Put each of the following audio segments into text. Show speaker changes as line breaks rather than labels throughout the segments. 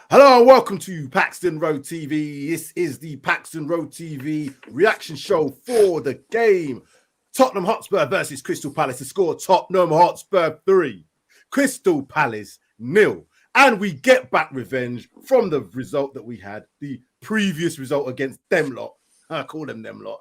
Hello and welcome to Paxton Road TV. This is the Paxton Road TV reaction show for the game. Tottenham Hotspur versus Crystal Palace. The score, Tottenham Hotspur 3, Crystal Palace 0. And we get back revenge from the result that we had, the previous result against them lot. I call them lot.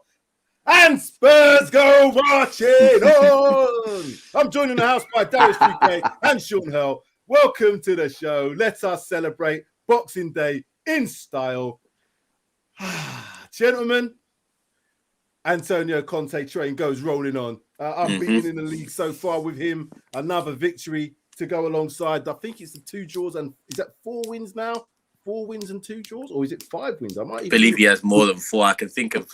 And Spurs go marching on. I'm joined in the house by Darius 3K and Sean Hurl. Welcome to the show. Let us celebrate Boxing Day in style. Gentlemen, Antonio Conte train goes rolling on. Unbeaten in the league so far with him. Another victory to go alongside. I think it's the 2 draws and is that 4 wins now? 4 wins and 2 draws? Or is it 5 wins? I might
believe he has more than 4. I can think of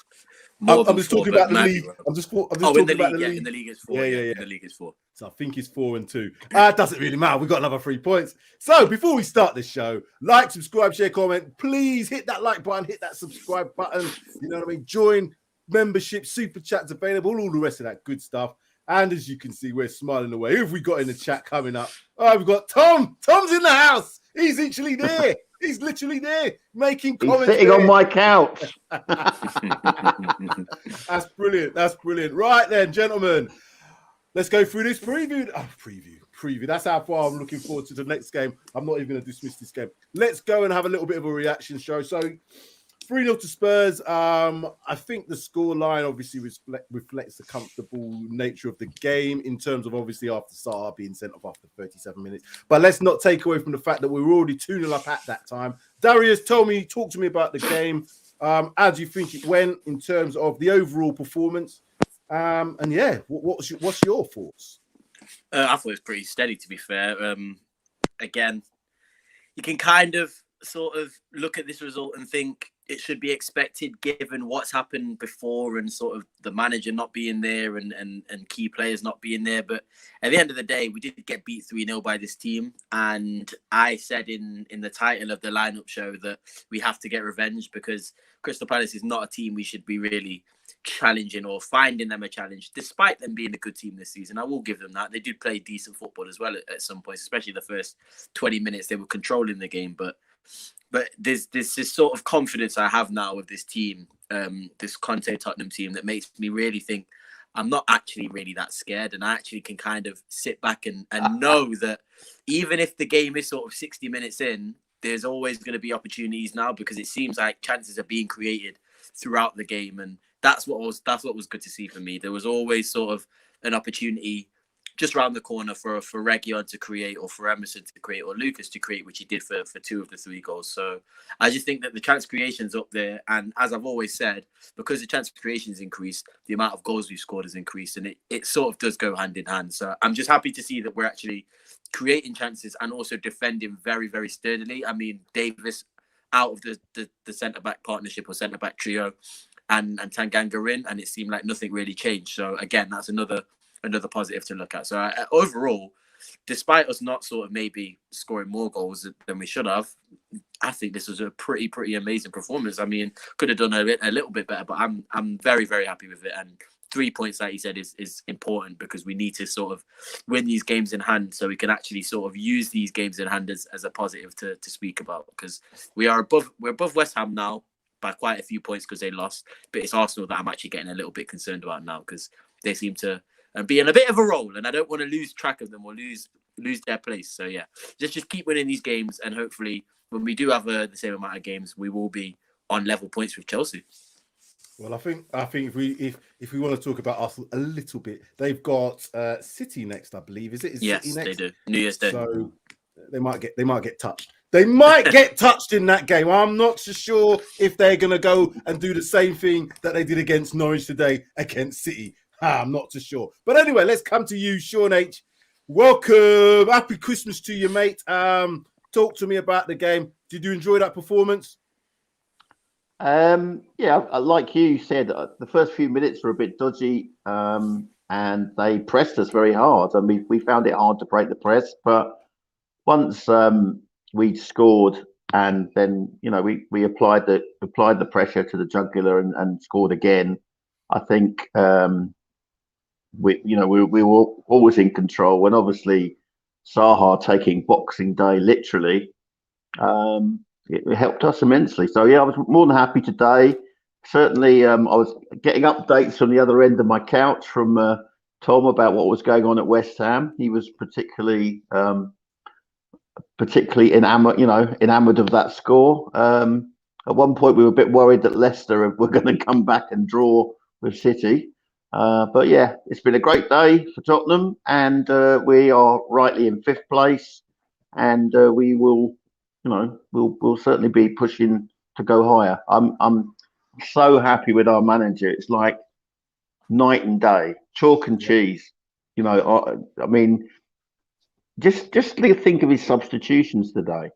more
I'm just talking about the league. I'm just talking about the league.
In the league it's 4. Yeah. In the league it's 4.
So I think it's 4 and 2. It doesn't really matter. We've got another 3 points. So before we start this show, like, subscribe, share, comment. Please hit that like button, hit that subscribe button. You know what I mean? Join membership, super chats available, all the rest of that good stuff. And as you can see, we're smiling away. Who have we got in the chat coming up? Oh, we've got Tom. Tom's in the house. He's actually there. He's literally there making comments.
He's sitting on my couch.
That's brilliant. That's brilliant. Right then, gentlemen, let's go through this preview. Preview. That's how far I'm looking forward to the next game. I'm not even going to dismiss this game. Let's go and have a little bit of a reaction show. So 3-0 to Spurs. I think the scoreline obviously reflects the comfortable nature of the game in terms of obviously after Salah being sent off after 37 minutes. But let's not take away from the fact that we were already 2-0 up at that time. Darius, talk to me about the game. How do you think it went in terms of the overall performance? And yeah, what's your thoughts?
I thought it was pretty steady, to be fair. Again, you can kind of sort of look at this result and think it should be expected given what's happened before and sort of the manager not being there and key players not being there. But at the end of the day, we did get beat 3-0 by this team. And I said in the title of the lineup show that we have to get revenge because Crystal Palace is not a team we should be really challenging or finding them a challenge, despite them being a good team this season. I will give them that. They did play decent football as well at some points, especially the first 20 minutes. They were controlling the game, but there's this sort of confidence I have now with this team, this Conte Tottenham team, that makes me really think I'm not actually really that scared, and I actually can kind of sit back and know that even if the game is sort of 60 minutes in, there's always going to be opportunities now because it seems like chances are being created throughout the game, and that's what was good to see for me. There was always sort of an opportunity just around the corner for Reguilon to create, or for Emerson to create, or Lucas to create, which he did for 2 of the 3 goals. So I just think that the chance creation's up there. And as I've always said, because the chance creation's increased, the amount of goals we've scored has increased. And it sort of does go hand in hand. So I'm just happy to see that we're actually creating chances and also defending very, very sturdily. I mean, Davis out of the centre-back partnership or centre-back trio and Tanganga in, and it seemed like nothing really changed. So again, that's another positive to look at. So overall, despite us not sort of maybe scoring more goals than we should have, I think this was a pretty amazing performance. I mean, could have done a little bit better, but I'm very, very happy with it. And 3 points, like you said, is important because we need to sort of win these games in hand so we can actually sort of use these games in hand as a positive to speak about, because we're above West Ham now by quite a few points because they lost. But it's Arsenal that I'm actually getting a little bit concerned about now because they seem to be in a bit of a roll, and I don't want to lose track of them or lose their place. So yeah, just keep winning these games, and hopefully when we do have the same amount of games, we will be on level points with Chelsea.
Well, I think if we want to talk about Arsenal a little bit, they've got City next, I believe. Is it?
Yes,
City next?
They do. New Year's Day.
So they might get touched. They might get touched in that game. I'm not so sure if they're going to go and do the same thing that they did against Norwich today against City. I'm not too sure. But anyway, let's come to you, Sean H. Welcome. Happy Christmas to you, mate. Talk to me about the game. Did you enjoy that performance?
Yeah, like you said, the first few minutes were a bit dodgy, and they pressed us very hard. I mean, we found it hard to break the press, but once we scored, and then we applied the pressure to the jugular and scored again. I think we were always in control. And obviously, Saha taking Boxing Day literally, it helped us immensely. So yeah, I was more than happy today. Certainly, I was getting updates from the other end of my couch from Tom about what was going on at West Ham. He was particularly enamored of that score. At one point, we were a bit worried that Leicester were going to come back and draw with City. But yeah, it's been a great day for Tottenham, and we are rightly in 5th place, and we will, we'll certainly be pushing to go higher. I'm so happy with our manager. It's like night and day, chalk and cheese. I mean, just think of his substitutions today.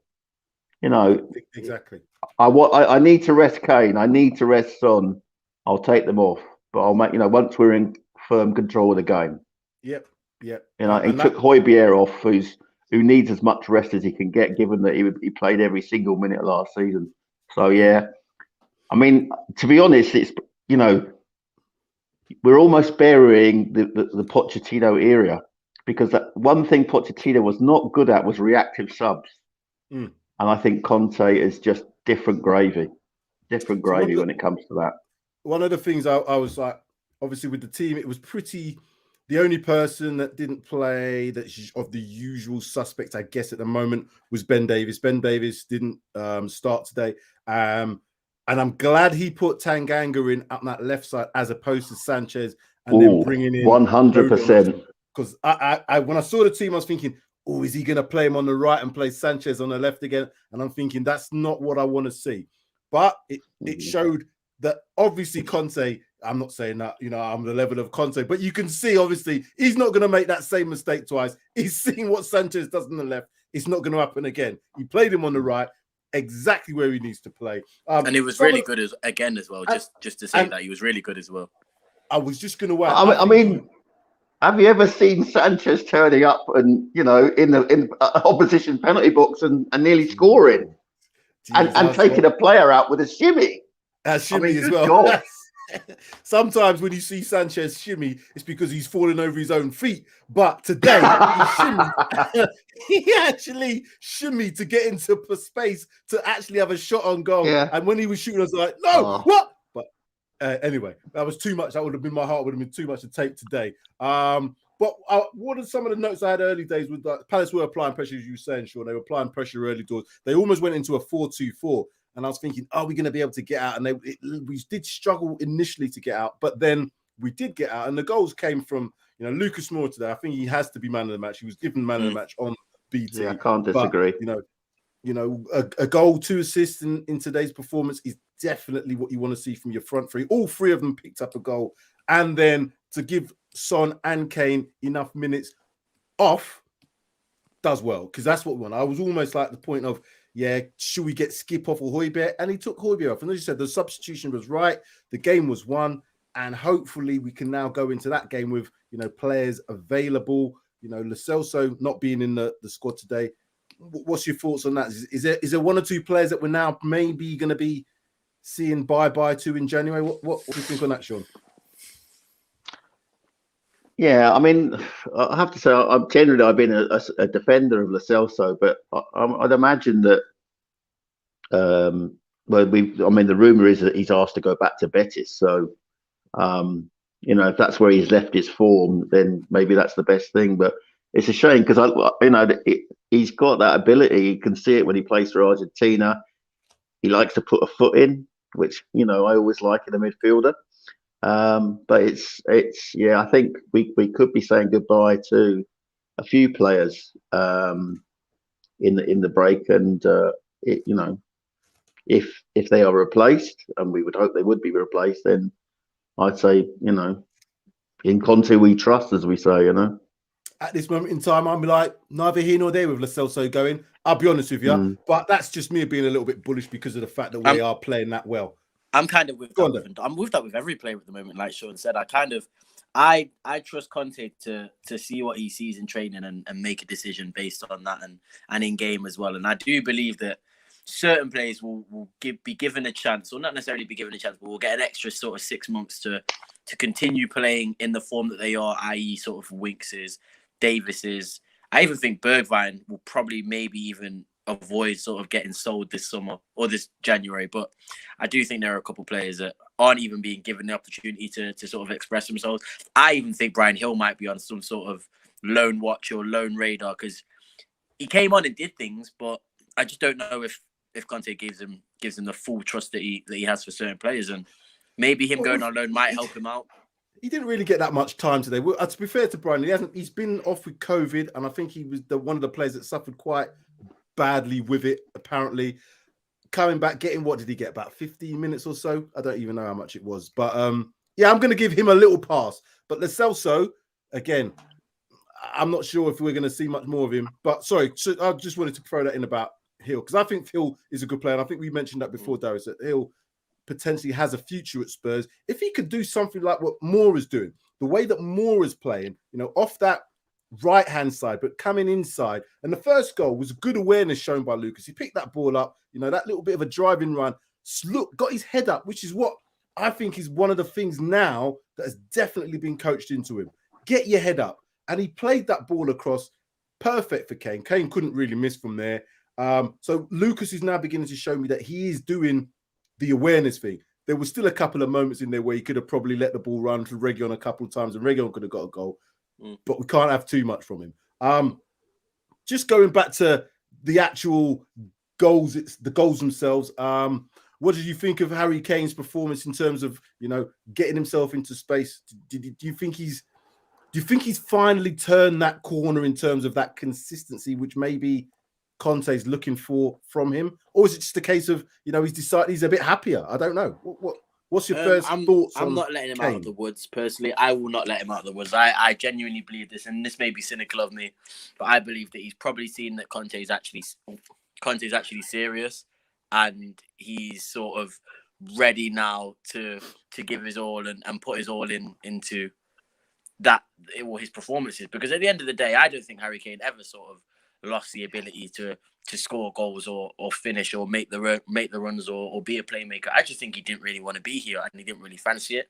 Exactly.
I need to rest Kane. I need to rest Son. I'll take them off, but I'll make once we're in firm control of the game.
Yep.
He took Hotspur off, who needs as much rest as he can get, given that he played every single minute last season. So yeah, I mean, to be honest, it's we're almost burying the Pochettino era, because that one thing Pochettino was not good at was reactive subs, and I think Conte is just different gravy when it comes to that.
One of the things I was like, obviously with the team, it was pretty. The only person that didn't play of the usual suspects, I guess, at the moment was Ben Davies. Ben Davies didn't start today. And I'm glad he put Tanganga in on that left side as opposed to Sanchez, and then bringing in
100%.
Because I when I saw the team, I was thinking, oh, is he going to play him on the right and play Sanchez on the left again? And I'm thinking that's not what I want to see. But it showed that obviously Conte, I'm not saying that, I'm the level of Conte, but you can see, obviously, he's not going to make that same mistake twice. He's seeing what Sanchez does on the left. It's not going to happen again. He played him on the right, exactly where he needs to play.
And he was really good as well, just to say that he was really good as well.
I was just going to wait.
I mean, have you ever seen Sanchez turning up and, in the opposition penalty box and nearly scoring and taking a player out with a shimmy?
Shimmy as well. Sometimes when you see Sanchez shimmy, it's because he's falling over his own feet. But today, he actually shimmied to get into space to actually have a shot on goal. Yeah. And when he was shooting, I was like, no, what? But anyway, that was too much. That would have been my heart. Would have been too much to take today. But what are some of the notes I had early days with Palace were applying pressure, as you were saying, Sean. They were applying pressure early doors. They almost went into a 4-2-4. And I was thinking, are we going to be able to get out? And we did struggle initially to get out, but then we did get out. And the goals came from, Lucas Moore today. I think he has to be man of the match. He was given man of the match on BT.
Yeah, I can't disagree.
But, a goal, 2 assists in today's performance is definitely what you want to see from your front three. All 3 of them picked up a goal. And then to give Son and Kane enough minutes off does well, because that's what we want. I was almost like the point of, should we get Skip off or Hotspur? And he took Hotspur off. And as you said, the substitution was right. The game was won. And hopefully we can now go into that game with, players available. Lo Celso not being in the squad today. What's your thoughts on that? Is there 1 or 2 players that we're now maybe going to be seeing bye-bye to in January? What do you think on that, Sean?
Yeah, I mean, I have to say, I've been a defender of Lo Celso, but I'd imagine that, the rumor is that he's asked to go back to Betis. So, if that's where he's left his form, then maybe that's the best thing. But it's a shame because, he's got that ability. You can see it when he plays for Argentina. He likes to put a foot in, which, I always like in a midfielder. But it's I think we could be saying goodbye to a few players in the break, and if they are replaced, and we would hope they would be replaced, then I'd say in Conte we trust, as we say.
At this moment in time, I'm like neither here nor there with Lo Celso going. I'll be honest with you, but that's just me being a little bit bullish because of the fact that we are playing that well.
I'm kind of with that. I'm with that with every player at the moment. Like Sean said, I trust Conte to see what he sees in training and make a decision based on that and in game as well. And I do believe that certain players will be given a chance, or not necessarily be given a chance, but will get an extra sort of 6 months to continue playing in the form that they are, i.e. sort of Winks's, Davis's. I even think Bergwijn will probably maybe even avoid sort of getting sold this summer or this January. But I do think there are a couple of players that aren't even being given the opportunity to sort of express themselves. I even think Brian Hill might be on some sort of loan watch or loan radar, because he came on and did things, but I just don't know if Conte gives him the full trust that he has for certain players, and maybe him going on loan might help him out.
He didn't really get that much time today. Well, to be fair to Brian, he's been off with COVID, and I think he was one of the players that suffered quite badly with it. Apparently, coming back, getting, what did he get? About 15 minutes or so. I don't even know how much it was, but yeah, I'm going to give him a little pass. But Lo Celso, again, I'm not sure if we're going to see much more of him. But sorry, so I just wanted to throw that in about Hill, because I think Hill is a good player. And I think we mentioned that before, Darius, that Hill potentially has a future at Spurs. If he could do something like what Moore is doing, the way that Moore is playing, off that right-hand side, but coming inside. And the first goal was good awareness shown by Lucas. He picked that ball up, that little bit of a driving run, got his head up, which is what I think is one of the things now that has definitely been coached into him. Get your head up. And he played that ball across, perfect for Kane. Kane couldn't really miss from there. So Lucas is now beginning to show me that he is doing the awareness thing. There was still a couple of moments in there where he could have probably let the ball run to Reguilon a couple of times, and Reguilon could have got a goal. But we can't have too much from him. Just going back to the actual goals, the goals themselves. What did you think of Harry Kane's performance in terms of, getting himself into space? Do you think he's finally turned that corner in terms of that consistency, which maybe Conte's looking for from him? Or is it just a case of, he's decided he's a bit happier? I don't know. What's your first thoughts on
I'm not letting him
Kane?
out of the woods, personally. I will not let him out of the woods. I genuinely believe this, and this may be cynical of me, but I believe that he's probably seen that Conte's actually serious, and he's sort of ready now to give his all and put his all into that, or his performances. Because at the end of the day, I don't think Harry Kane ever sort of lost the ability to score goals or finish or make the runs or be a playmaker. I just think he didn't really want to be here, and he didn't really fancy it.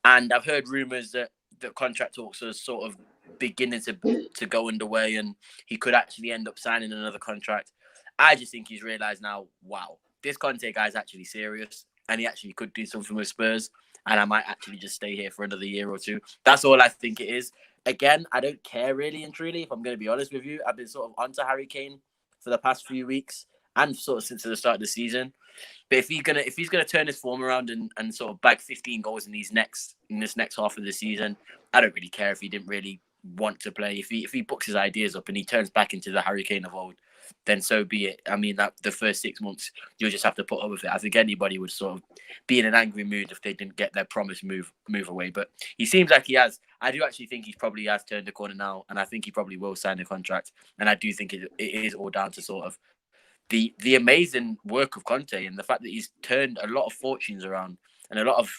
And I've heard rumours that contract talks are sort of beginning to go underway, and he could actually end up signing another contract. I just think he's realised now, wow, this Conte guy's actually serious, and he actually could do something with Spurs, and I might actually just stay here for another year or two. That's all I think it is. Again, I don't care really and truly, if I'm going to be honest with you. I've been sort of onto Harry Kane for the past few weeks and sort of since the start of the season. But if he's gonna turn his form around and sort of bag 15 goals in this next half of the season, I don't really care if he didn't really want to play. If he books his ideas up and he turns back into the Harry Kane of old, then so be it. I mean, that the first 6 months you'll just have to put up with it. I think anybody would sort of be in an angry mood if they didn't get their promised move away. But he seems like he has. I do actually think he probably has turned the corner now, and I think he probably will sign a contract. And I do think it is all down to sort of the amazing work of Conte and the fact that he's turned a lot of fortunes around and a lot of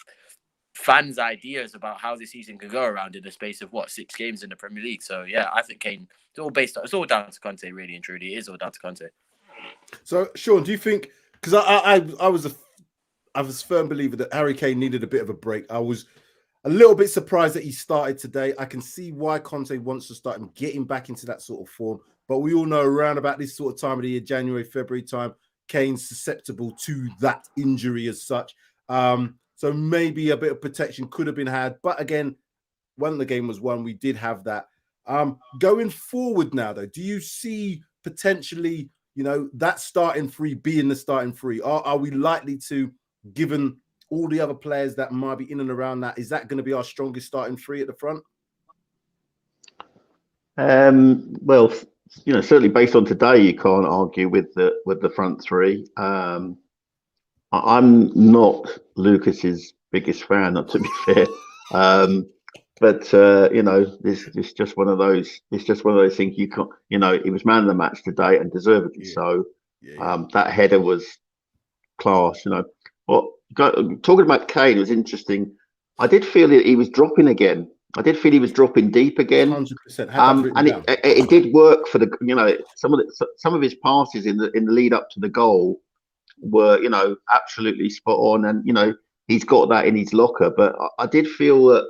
fans' ideas about how the season could go around in the space of 6 games in the Premier League. So yeah, I think Kane. It's all down to Conte, really and truly. It is all down to Conte.
So, Sean, do you think? Because I was a firm believer that Harry Kane needed a bit of a break. I was a little bit surprised that he started today. I can see why Conte wants to start him getting back into that sort of form. But we all know around about this sort of time of the year, January, February time, Kane's susceptible to that injury as such. So maybe a bit of protection could have been had. But again, when the game was won, we did have that. Going forward now, though, do you see potentially, that starting three being the starting three? Are we likely to, given all the other players that might be in and around that, is that going to be our strongest starting three at the front?
Well, certainly based on today, you can't argue with the front three. I'm not Lucas's biggest fan, to be fair. But this is just one of those. It's just one of those things you can't. He was man of the match today and deservedly so. That header was class. Talking about Kane was interesting. I did feel that he was dropping again. I did feel he was dropping deep again.
100%.
And it did work for some of his passes in the lead up to the goal were absolutely spot on, and he's got that in his locker. But I did feel that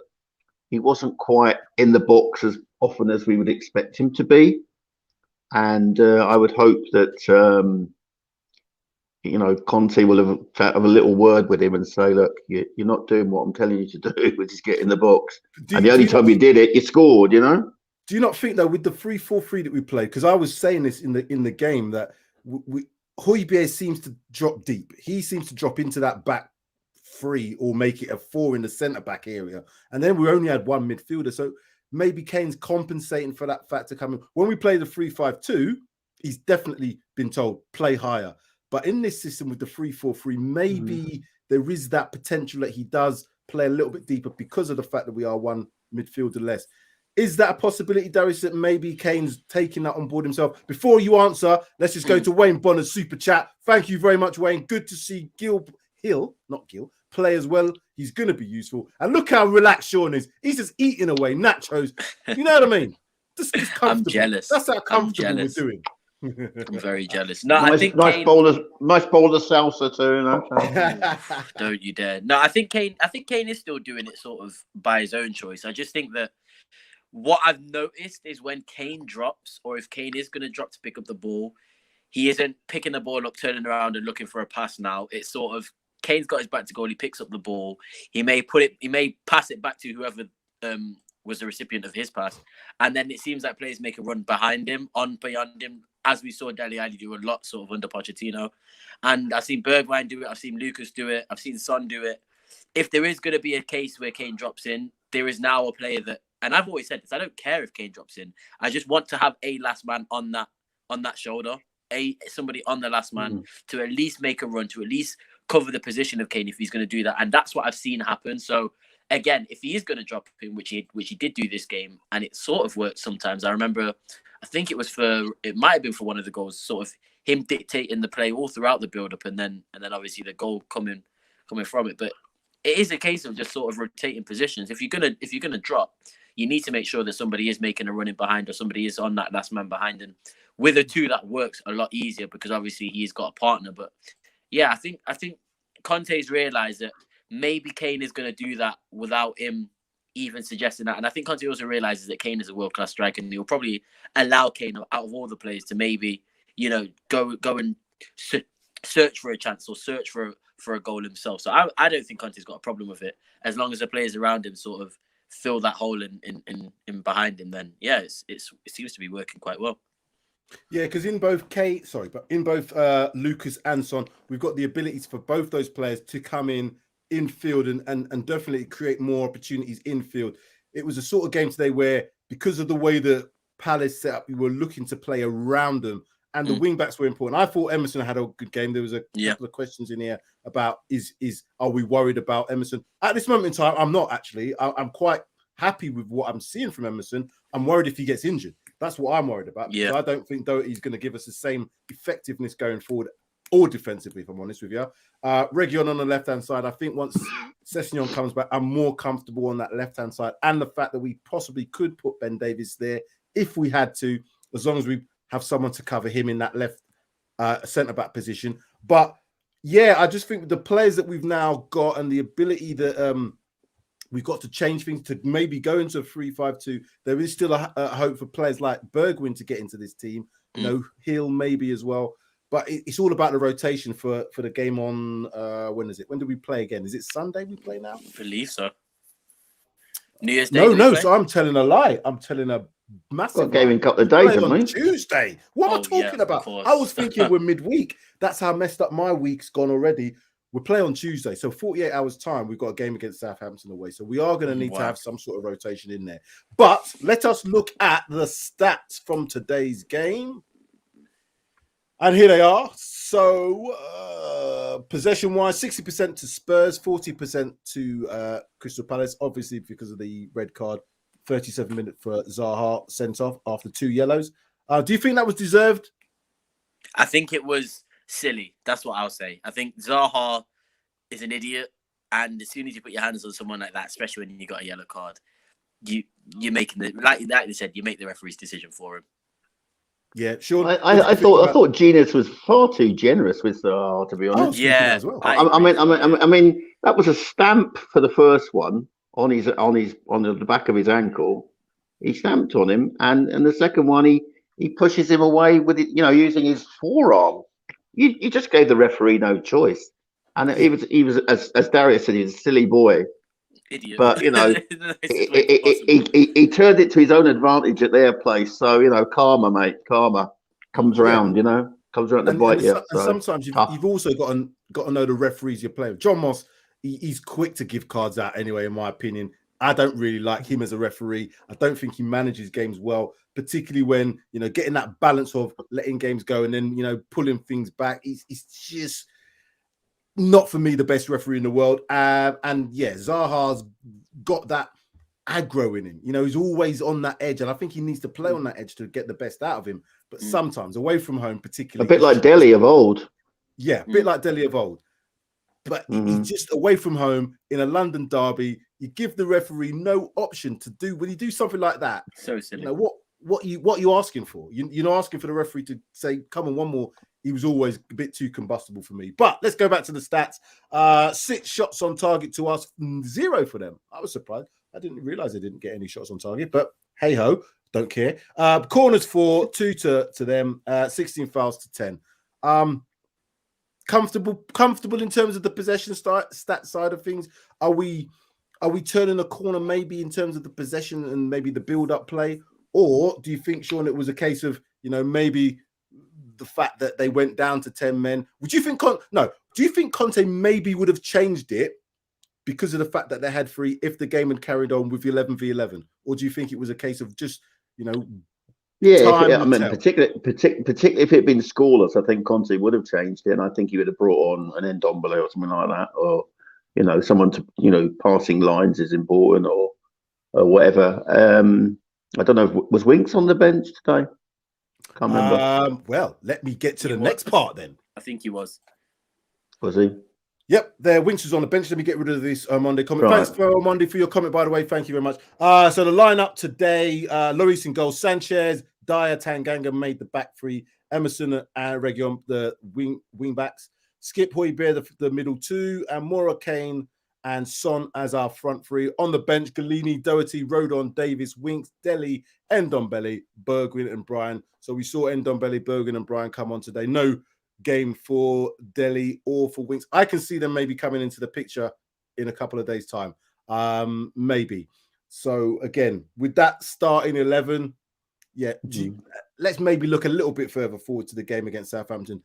he wasn't quite in the box as often as we would expect him to be. and I would hope that Conte will have a little word with him and say, look, you're not doing what I'm telling you to do, which is get in the box. And the only time you did it, you scored.
Do you not think though, with the 3-4-3 that we played? Because I was saying this in the game that Højbjerg seems to drop deep. He seems to drop into that back three or make it a 4 in the centre back area, and then we only had one midfielder. So maybe Kane's compensating for that factor coming. When we play the 3-5-2, he's definitely been told play higher. But in this system with the 3-4-3, maybe there is that potential that he does play a little bit deeper because of the fact that we are one midfielder less. Is that a possibility, Darius, that maybe Kane's taking that on board himself? Before you answer, let's just go to Wayne Bonner's super chat. Thank you very much, Wayne. Good to see Hill, play as well. He's going to be useful. And look how relaxed Sean is. He's just eating away nachos. You know what I mean? Just
I'm jealous.
That's how comfortable we're doing.
I'm very jealous. No,
nice,
I think
nice
Kane...
bowl of salsa too.
Don't you dare. No, I think Kane is still doing it sort of by his own choice. I just think that what I've noticed is when Kane drops, or if Kane is going to drop to pick up the ball, he isn't picking the ball up, turning around and looking for a pass now. It's sort of Kane's got his back to goal. He picks up the ball. He may pass it back to whoever was the recipient of his pass, and then it seems like players make a run behind him, beyond him, as we saw Dele Alli do a lot sort of under Pochettino. And I've seen Bergwijn do it. I've seen Lucas do it. I've seen Son do it. If there is going to be a case where Kane drops in, there is now a player that, and I've always said this, I don't care if Kane drops in. I just want to have a last man on that shoulder, somebody on the last man to at least make a run, to at least cover the position of Kane if he's going to do that. And that's what I've seen happen. So again, if he is going to drop in, which he did do this game, and it sort of worked sometimes. I remember, I think it might have been for one of the goals, sort of him dictating the play all throughout the build-up, and then obviously the goal coming from it. But it is a case of just sort of rotating positions. If you're gonna drop, you need to make sure that somebody is making a run in behind, or somebody is on that last man behind. And with a 2, that works a lot easier because obviously he's got a partner. But yeah, I think Conte's realised that maybe Kane is going to do that without him even suggesting that. And I think Conte also realises that Kane is a world-class striker, and he'll probably allow Kane, out of all the players, to maybe, go and search for a chance or search for a goal himself. So I don't think Conte's got a problem with it, as long as the players around him sort of fill that hole in behind him. Then yeah, it seems to be working quite well.
Yeah, because in both Lucas and Son, we've got the abilities for both those players to come infield and definitely create more opportunities infield. It was a sort of game today where, because of the way the Palace set up, we were looking to play around them, and the wing backs were important. I thought Emerson had a good game. There was a couple of questions in here about are we worried about Emerson? At this moment in time, I'm not actually. I'm quite happy with what I'm seeing from Emerson. I'm worried if he gets injured. That's what I'm worried about. Yeah. I don't think he's going to give us the same effectiveness going forward or defensively, if I'm honest with you. Region on the left-hand side, I think once Sessegnon comes back, I'm more comfortable on that left-hand side. And the fact that we possibly could put Ben Davies there if we had to, as long as we have someone to cover him in that left centre-back position. But yeah, I just think the players that we've now got and the ability that we've got to change things to maybe go into a 3-5-2. There is still a hope for players like Bergwijn to get into this team. Hill maybe as well. But it's all about the rotation for the game on, when is it? When do we play again? Is it Sunday we play now?
I believe so. New Year's Day?
No. So I'm telling a lie. I'm telling a massive
game in a couple of days, haven't we?
Tuesday. What am I talking about? I was thinking we're midweek. That's how messed up my week's gone already. We play on Tuesday. So 48 hours time, we've got a game against Southampton away. So we are going to need to have some sort of rotation in there. But let us look at the stats from today's game. And here they are. So possession-wise, 60% to Spurs, 40% to Crystal Palace, obviously because of the red card. 37 minutes for Zaha sent off after 2 yellows. Do you think that was deserved?
I think it was silly. That's what I'll say. I think Zaha is an idiot, and as soon as you put your hands on someone like that, especially when you got a yellow card, you're making like they said, you make the referee's decision for him.
Yeah, sure.
I thought Genius was far too generous with Zaha, to be honest.
Yeah, as well.
I mean, that was a stamp for the first one on the back of his ankle. He stamped on him, and the second one he pushes him away with it, using his forearm. You just gave the referee no choice, and he was as Darius said, he's a silly boy,
Idiot.
but
The nicest way possible.
he turned it to his own advantage at their place. So karma, mate, karma comes
Yeah.
around, comes around to bite you.
And sometimes you've also got to know the referees you're playing with. John Moss, he's quick to give cards out anyway, in my opinion. I don't really like him as a referee. I don't think he manages games well, particularly when, getting that balance of letting games go and then, pulling things back. He's just not, for me, the best referee in the world. And yeah, Zaha's got that aggro in him. He's always on that edge, and I think he needs to play on that edge to get the best out of him. But sometimes away from home, particularly,
a bit like Delhi of old.
Yeah, a bit like Delhi of old. But he's just away from home in a London derby. You give the referee no option to do when you do something like that.
So silly.
What are you asking for? You're not asking for the referee to say, "Come on, one more." He was always a bit too combustible for me. But let's go back to the stats. 6 shots on target to us, 0 for them. I was surprised. I didn't realize they didn't get any shots on target, but hey ho, don't care. Corners 4, 2 to them, 16 fouls to 10. Comfortable in terms of the possession stat side of things. Are we turning a corner maybe in terms of the possession and maybe the build-up play? Or do you think, Sean, it was a case of, maybe the fact that they went down to 10 men? Do you think Conte maybe would have changed it because of the fact that they had 3 if the game had carried on with 11v11? Or do you think it was a case of just,
particularly if it had been scoreless, I think Conte would have changed it, and I think he would have brought on an Ndombele or something like that, or someone to passing lines is important, or whatever. I don't know. Was Winks on the bench today? Can't remember.
Well, let me get to the next part then.
I think he was.
Was he?
Yep, Winks was on the bench. Let me get rid of this Monday comment.
Right.
Thanks for Monday for your comment, by the way. Thank you very much. So the lineup today: Lloris in goal, Sanchez, Dyer, Tanganga made the back 3, Emerson and Region the wing backs, Skip Højbjerg the middle 2, and Mora, Kane and Son as our front 3. On the bench: Galini, Doherty, Rodon, Davis, Winks, Dele, Ndombele, Bergwijn and Bryan. So we saw Ndombele, Bergwijn and Bryan come on today. No game for Dele or for Winks. I can see them maybe coming into the picture in a couple of days' time. Maybe. So again, with that starting 11, let's maybe look a little bit further forward to the game against Southampton.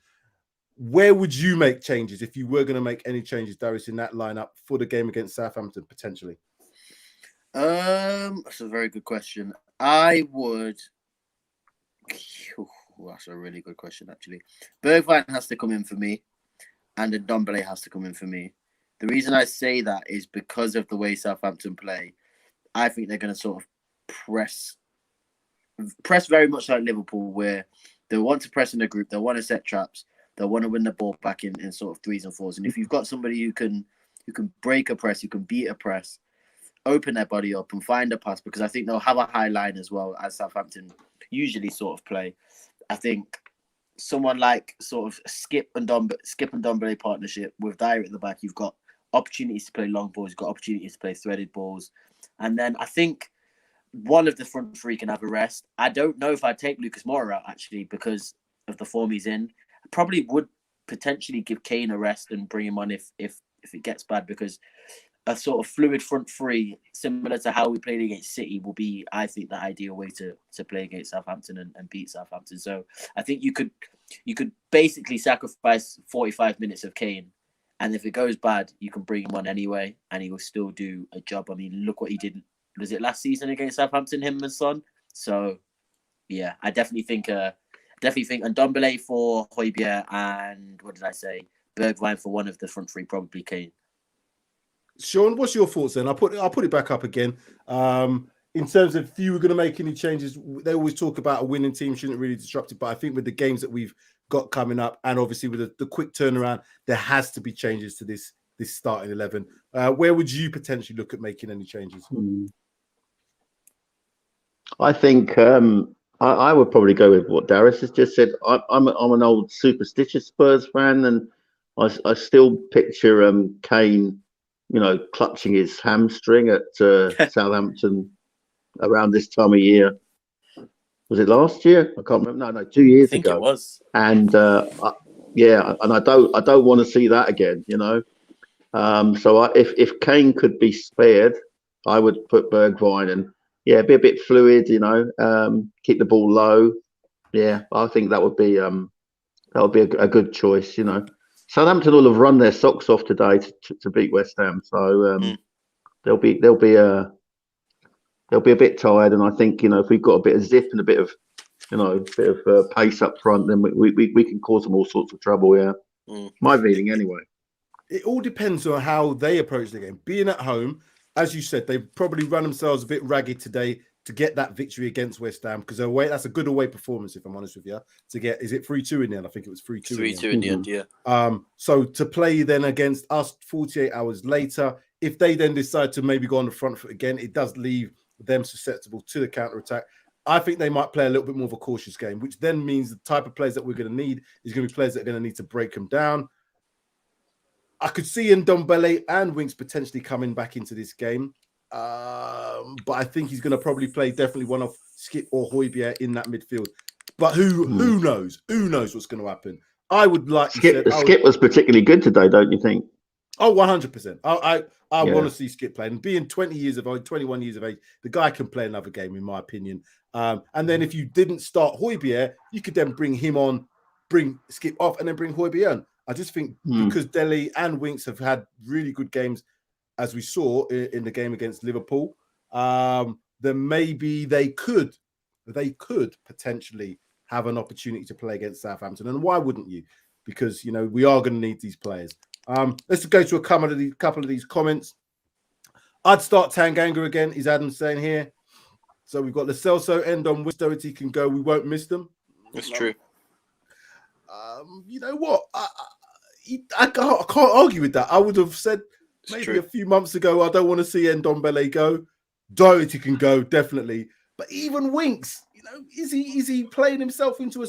Where would you make changes if you were going to make any changes, Darius, in that lineup for the game against Southampton potentially?
That's a very good question. I would. That's a really good question, actually. Bergwijn has to come in for me, and Ndombele has to come in for me. The reason I say that is because of the way Southampton play. I think they're going to sort of press very much like Liverpool, where they want to press in a group, they want to set traps, they want to win the ball back in sort of 3s and 4s. And if you've got somebody who can break a press, who can beat a press, open their body up and find a pass, because I think they'll have a high line as well, as Southampton usually sort of play. I think someone like sort of Skip and Ndombele partnership with Dyer at the back, you've got opportunities to play long balls, you've got opportunities to play threaded balls. And then I think one of the front 3 can have a rest. I don't know if I'd take Lucas Moura out, actually, because of the form he's in. I probably would potentially give Kane a rest and bring him on if it gets bad, because a sort of fluid front 3, similar to how we played against City, will be, I think, the ideal way to play against Southampton and beat Southampton. So I think you could basically sacrifice 45 minutes of Kane, and if it goes bad, you can bring him on anyway, and he will still do a job. I mean, look what he did. Was it last season against Southampton, him and Son? So yeah, I definitely think Ndombele for Højbjerg, and what did I say? Bergwijn for one of the front 3, probably Kane.
Sean, what's your thoughts then? I'll put it back up again. In terms of if you were going to make any changes, they always talk about a winning team shouldn't really disrupt it. But I think with the games that we've got coming up, and obviously with the quick turnaround, there has to be changes to this starting 11. Where would you potentially look at making any changes?
I think I would probably go with what Darius has just said. I'm an old superstitious Spurs fan, and I still picture Kane, clutching his hamstring at Southampton around this time of year. Was it last year? I can't remember. No, 2
I
years
think
ago.
it was.
And yeah, and I don't want to see that again. So if Kane could be spared, I would put Bergwijn and be a bit fluid. Keep the ball low. Yeah, I think that would be a good choice. Southampton will have run their socks off today to beat West Ham, so they'll be a bit tired. And I think if we've got a bit of zip and a bit of pace up front, then we can cause them all sorts of trouble. Yeah, my feeling anyway.
It all depends on how they approach the game. Being at home, as you said, they probably run themselves a bit ragged today to get that victory against West Ham, because that's a good away performance, if I'm honest with you. Is it 3-2 in the end? I think it was 3-2.
3-2 in the end, yeah.
So to play then against us 48 hours later, if they then decide to maybe go on the front foot again, it does leave them susceptible to the counter-attack. I think they might play a little bit more of a cautious game, which then means the type of players that we're going to need is going to be players that are going to need to break them down. I could see Ndombele and Winks potentially coming back into this game. But I think he's going to probably play definitely one of Skip or Højbjerg in that midfield. But who knows? Who knows what's going to happen? I would like
Skip was particularly good today, don't you think?
Oh, 100%. I want to see Skip play. And being 21 years of age, the guy can play another game, in my opinion. And then if you didn't start Højbjerg, you could then bring him on, bring Skip off, and then bring Højbjerg on. I just think because Dele and Winks have had really good games, as we saw in the game against Liverpool, then maybe they could potentially have an opportunity to play against Southampton. And why wouldn't you? Because, we are going to need these players. Let's go to a couple of these comments. I'd start Tanganga again, is Adam saying here. So we've got the Celso end on which Doherty can go. We won't miss them.
That's true.
You know what? I can't argue with that. I would have said maybe a few months ago, I don't want to see Ndombele go. Doherty can go, definitely. But even Winks, is he playing himself into a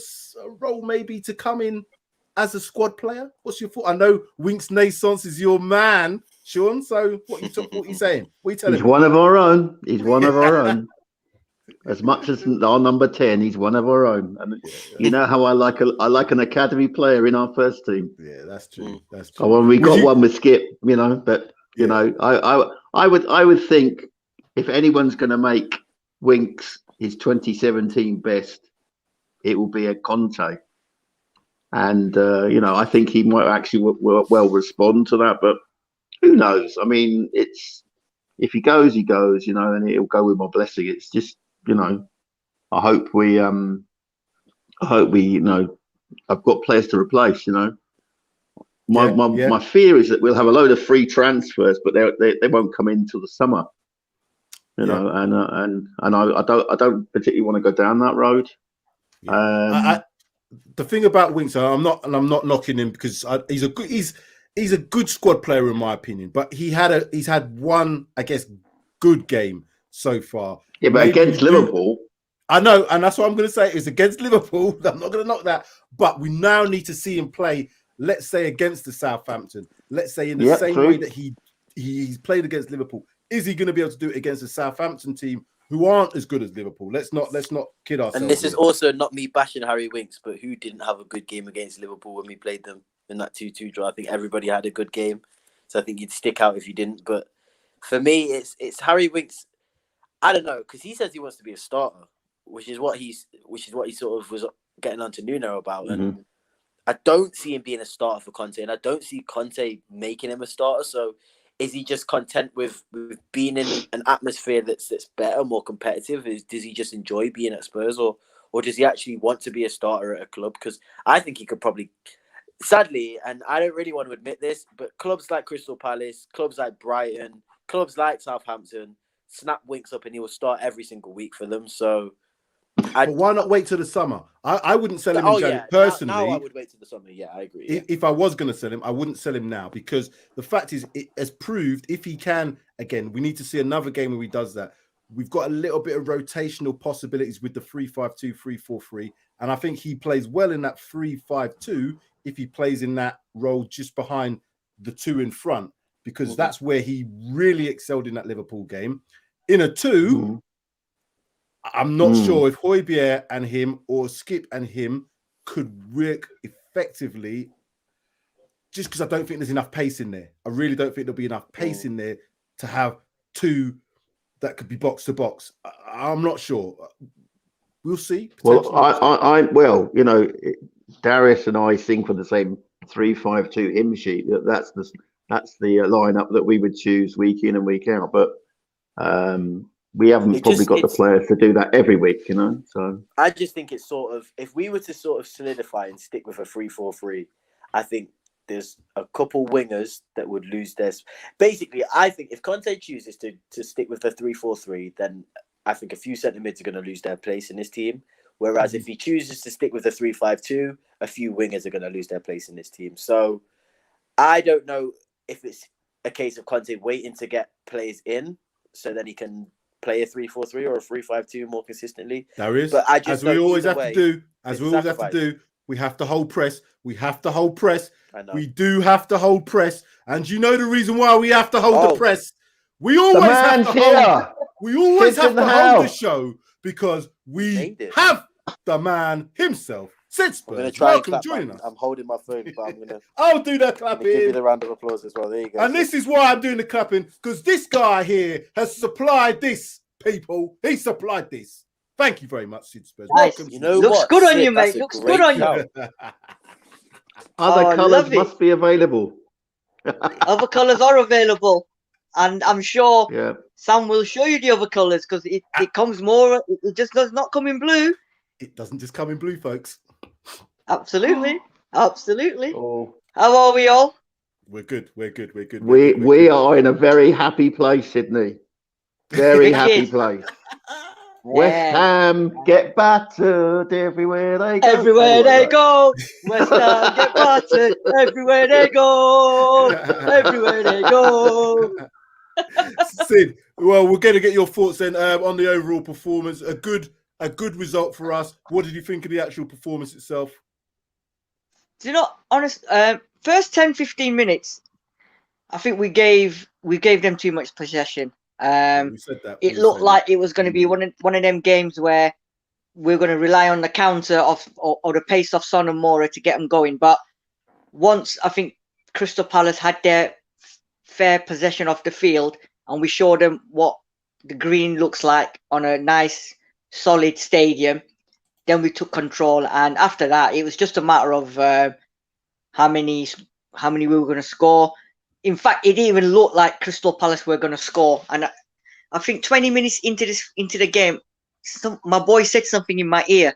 role maybe to come in as a squad player? What's your thought? I know Winks Naissance is your man, Sean. So what you saying? What are you telling me?
He's one of our own. He's one of our own. As much as our number 10, he's one of our own. And you know how I like an academy player in our first team.
Yeah, that's true. That's true.
Oh, well, we got one with Skip, but I would think if anyone's going to make Winks his 2017 best, it will be a Conte. And I think he might actually well respond to that, but who knows? I mean, if he goes, he goes, and it'll go with my blessing. It's just, I hope we, I've got players to replace. My fear is that we'll have a load of free transfers, but they won't come in till the summer. And I don't particularly want to go down that road.
Yeah. The thing about Winks, I'm not knocking him because he's a good squad player in my opinion, but he's had one, I guess, good game so far.
Yeah, but maybe against Liverpool.
I know, and that's what I'm going to say. It's against Liverpool. I'm not going to knock that, but we now need to see him play. Let's say against the Southampton. Let's say in the same way that he's played against Liverpool. Is he going to be able to do it against a Southampton team who aren't as good as Liverpool? Let's not kid ourselves.
And this is also not me bashing Harry Winks, but who didn't have a good game against Liverpool when we played them in that 2-2 draw? I think everybody had a good game, so I think you'd stick out if you didn't. But for me, it's Harry Winks. I don't know, because he says he wants to be a starter, which is what he sort of was getting on to Nuno about. Mm-hmm. And I don't see him being a starter for Conte, and I don't see Conte making him a starter. So is he just content with being in an atmosphere that's better, more competitive? Does he just enjoy being at Spurs, or does he actually want to be a starter at a club? Because I think he could probably, sadly, and I don't really want to admit this, but clubs like Crystal Palace, clubs like Brighton, clubs like Southampton, snap Winks up and he will start every single week for them. So,
but why not wait till the summer? I wouldn't sell him in January. Personally,
now I would wait till the summer. Yeah, I agree. Yeah.
If I was going to sell him, I wouldn't sell him now, because the fact is, it has proved if he can, again, we need to see another game where he does that. We've got a little bit of rotational possibilities with the 3-5-2, 3-4-3. And I think he plays well in that 3-5-2 if he plays in that role just behind the two in front, because that's where he really excelled in that Liverpool game. In a 2, I'm not sure if Højbjerg and him or Skip and him could work effectively, just because I don't think there's enough pace in there. I really don't think there'll be enough pace in there to have two that could be box to box. I'm not sure. We'll see.
Well, you know, Darius and I think on the same 3-5-2 hymn sheet. That's the lineup that we would choose week in and week out. But we haven't probably got the players to do that every week, you know. So
I just think it's sort of, if we were to sort of solidify and stick with a 3-4-3, I think there's a couple wingers that would lose their. Basically, I think if Conte chooses to stick with the 3-4-3, then I think a few centre mids are going to lose their place in this team. Whereas if he chooses to stick with the 3-5-2, a few wingers are going to lose their place in this team. So I don't know if it's a case of Conte waiting to get players in so then he can play a 3-4-3 or a 3-5-2 more consistently.
There is.
But I just,
as we always have to do, we have to hold press. We have to hold press. We do have to hold press. And you know the reason why we have to hold the press? We always have to hold. We always have to hold the show because we have the man himself. SUBSRCRIBE, welcome joining us.
I'm holding my phone, but I'm gonna.
I'll do the clapping.
Give you the round of applause as well. There you go.
And this is why I'm doing the clapping, because this guy here has supplied this. People, he supplied this. Thank you very much, SUBSRCRIBE.
Nice.
Welcome.
You know
Looks
what?
good on
Sid,
you, mate.
that's a
Looks
great
good on
shout.
you.
other colours
lovely.
must be available.
Other colours are available, and I'm sure Sam will show you the other colours because it comes more. It just does not come in blue.
It doesn't just come in blue, folks.
Absolutely, absolutely.
Oh.
How are we all?
We're good. We're good. We're good.
We are in a very happy place, Sydney. Very happy place. West Ham get battered everywhere they go.
Everywhere they go. West Ham get battered everywhere they go. Everywhere they go.
Sid, well, we're going to get your thoughts then on the overall performance. A good result for us. What did you think of the actual performance itself?
Do you know, honest, first 10-15 minutes, I think we gave them too much possession.
We said that.
It looked like it was going to be one of them games where we're going to rely on the counter or the pace of Son and Mora to get them going. But once I think Crystal Palace had their fair possession of the field and we showed them what the green looks like on a nice, solid stadium, then we took control. And after that, it was just a matter of how many we were going to score. In fact, it even looked like Crystal Palace were going to score. And I think 20 minutes into the game, my boy said something in my ear,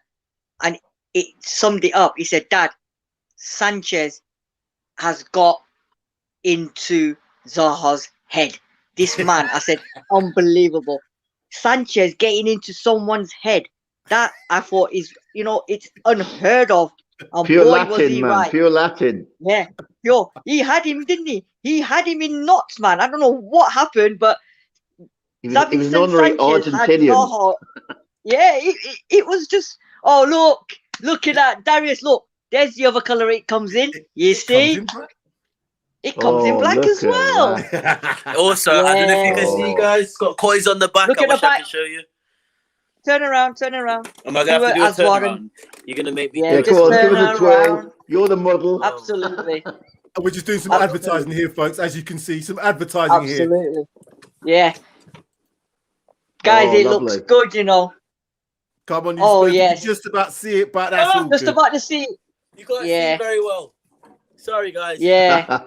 and it summed it up. He said, "Dad, Sanchez has got into Zaha's head." This man, I said, unbelievable. Sanchez getting into someone's head. That I thought is, it's unheard of. And
pure
boy,
Latin,
was he
man.
right.
Pure Latin.
Yeah, pure. He had him, didn't he? He had him in knots, man. I don't know what happened, but
He was an honorary Argentinian.
Yeah, it was just, look at that. Darius, look, there's the other colour it comes in. You see? It comes in black as well.
Also, I don't know if you can see, guys. It's got coins on the back.
Look
I
at the
wish I
back.
could show you.
Turn around.
Am I going to have to do a turnaround? You're going to make me
Yeah,
go on, give us a twirl. You're the model.
Absolutely.
We're just doing some advertising here, folks. As you can see, some advertising here.
Absolutely. Yeah. Guys, it
lovely.
looks good,
Come on, you
yes.
can just about see it, but that's all
just
good.
about to see it.
You can't see very well. Sorry, guys.
Yeah.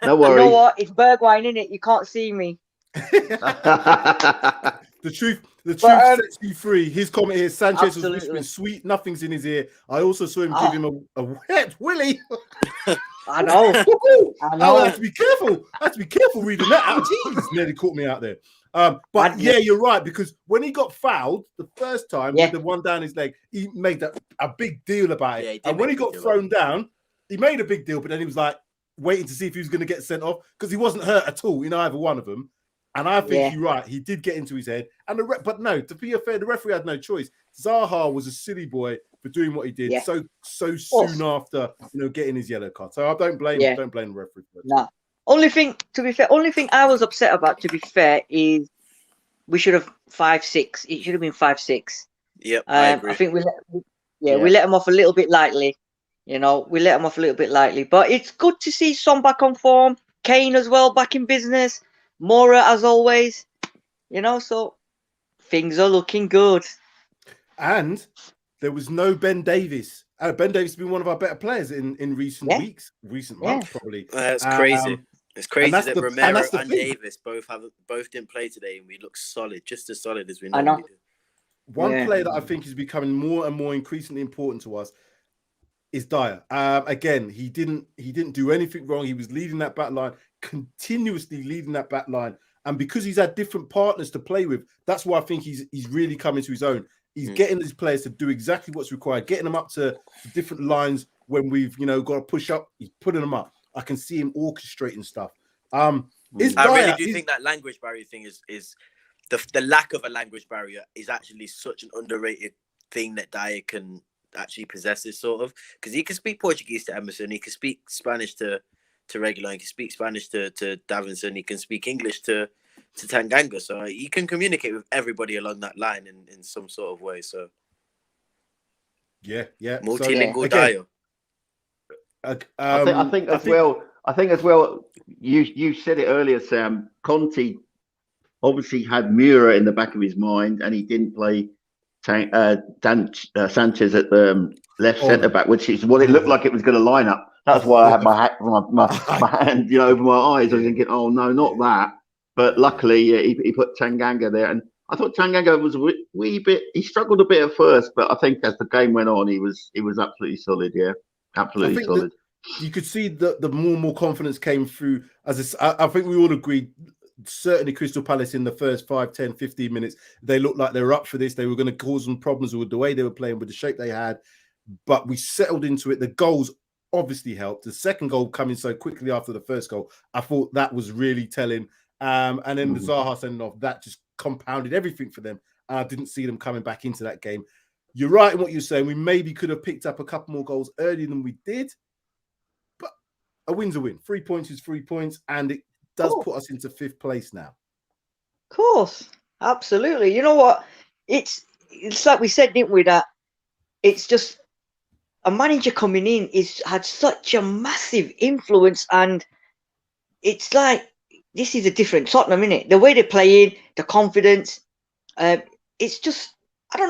No worries.
You know what? It's Bergwijn, innit? You can't see me.
The truth sets you free. His comment here, Sanchez was
Absolutely.
whispering sweet nothings in his ear. I also saw him give him a wet willy.
I know.
I have to be careful. I have to be careful reading that out. Jeez, nearly caught me out there. But yeah, you're right, because when he got fouled the first time with the one down his leg, he made a big deal about it. And when he got thrown down, he made a big deal, but then he was like waiting to see if he was going to get sent off because he wasn't hurt at all in either one of them. And I think you're right. He did get into his head. And but no, to be fair, the referee had no choice. Zaha was a silly boy for doing what he did so soon after getting his yellow card. So I don't blame him. Don't blame the referee.
Nah. Only thing I was upset about, to be fair, is we should have 5-6. It should have been 5-6.
Yep, I agree.
I think we let them off a little bit lightly. You know, we let them off a little bit lightly. But it's good to see Son back on form. Kane as well, back in business. Mora, as always. You know, so things are looking good.
And there was no Ben Davies. Ben Davies has been one of our better players in recent weeks, recent months, probably.
That's crazy. It's crazy that Romero and Davis both didn't play today, and we look solid, just as solid as we normally do.
One player that I think is becoming more and more increasingly important to us is Dyer. Again, he didn't do anything wrong. He was leading that back line, continuously leading that back line. And because he's had different partners to play with, that's why I think he's really coming to his own. He's getting these players to do exactly what's required, getting them up to different lines when we've, got to push up. He's putting them up. I can see him orchestrating stuff. I
really do think that language barrier thing is the lack of a language barrier is actually such an underrated thing that Dyer can actually possess, this sort of, because he can speak Portuguese to Emerson, he can speak Spanish to Regular, he can speak Spanish to Davinson, he can speak English to Tanganga, so he can communicate with everybody along that line in some sort of way. So
yeah,
multilingual Dyer.
I think as well. You said it earlier, Sam. Conte obviously had Mura in the back of his mind, and he didn't play Sanchez at the left centre back, which is what it looked like it was going to line up. That's why I had my hand, over my eyes. I was thinking, oh no, not that. But luckily, he put Tanganga there, and I thought Tanganga was a wee bit. He struggled a bit at first, but I think as the game went on, he was absolutely solid. Yeah, absolutely solid.
You could see that the more and more confidence came through. I think we all agreed. Certainly, Crystal Palace in the first 5, 10, 15 minutes, they looked like they were up for this. They were going to cause them problems with the way they were playing, with the shape they had. But we settled into it. The goals obviously helped. The second goal coming so quickly after the first goal, I thought that was really telling. And then the Zaha sending off, that just compounded everything for them. And I didn't see them coming back into that game. You're right in what you're saying. We maybe could have picked up a couple more goals earlier than we did. But a win's a win. 3 points is 3 points. And it does put us into 5th place now.
Of course. Absolutely. You know what? It's like we said, didn't we, that it's just a manager coming in had such a massive influence, and it's like this is a different Tottenham, isn't it? The way they're playing, the confidence, it's just I don't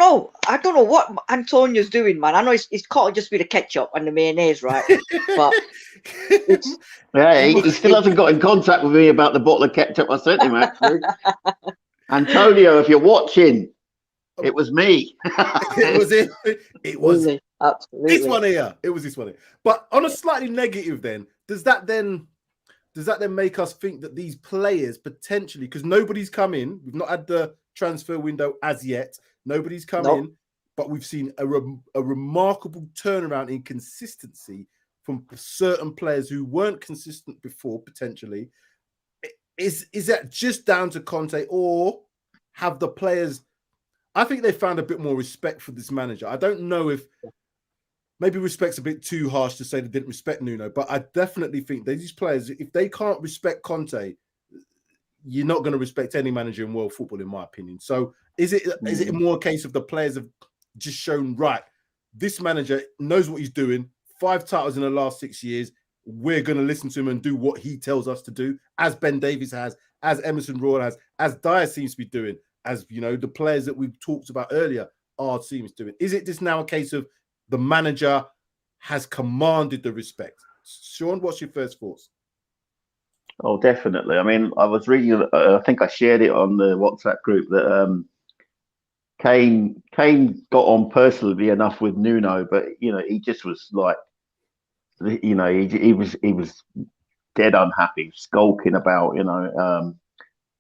know what Antonio's doing, man. I know it's can't just be the ketchup and the mayonnaise, right? But
he still hasn't got in contact with me about the bottle of ketchup I sent him. Actually, Antonio, if you're watching, it was me.
It was
absolutely
this one here. It was this one here. But on a slightly negative, then does that then make us think that these players potentially, because nobody's come in, we've not had the transfer window as yet. Nobody's come in, but we've seen a remarkable turnaround in consistency from certain players who weren't consistent before, potentially. Is that just down to Conte, or have the players... I think they found a bit more respect for this manager. I don't know if... Maybe respect's a bit too harsh to say they didn't respect Nuno, but I definitely think that these players, if they can't respect Conte, you're not going to respect any manager in world football, in my opinion. So is it more a case of the players have just shown, right, this manager knows what he's doing, 5 titles in the last 6 years, we're going to listen to him and do what he tells us to do, as Ben Davies has, as Emerson Royal has, as Dyer seems to be doing, as, the players that we've talked about earlier are seems doing. Is it just now a case of the manager has commanded the respect? Sean, what's your first thoughts?
Oh, definitely. I mean, I was reading, I think I shared it on the WhatsApp group that Kane got on personally enough with Nuno, but he just was like, he was dead unhappy, skulking about,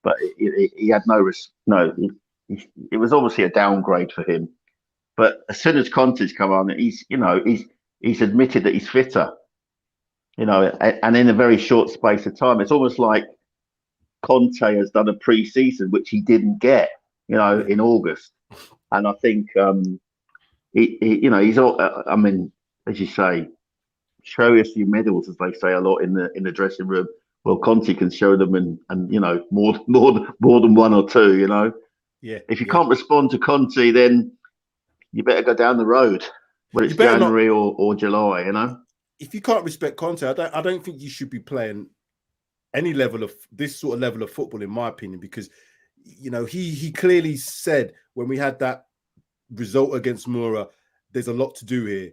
but he had it was obviously a downgrade for him. But as soon as Conte's come on, he's admitted that he's fitter. And in a very short space of time, it's almost like Conte has done a pre-season, which he didn't get, in August. And I think, he's all, I mean, as you say, show us your medals, as they say a lot in the dressing room. Well, Conte can show them and more than one or two,
Yeah.
If you can't respond to Conte, then you better go down the road, whether it's January or July. You know,
if you can't respect Conte, I don't think you should be playing any level of this sort of level of football, in my opinion, because he clearly said when we had that result against Mura, there's a lot to do here,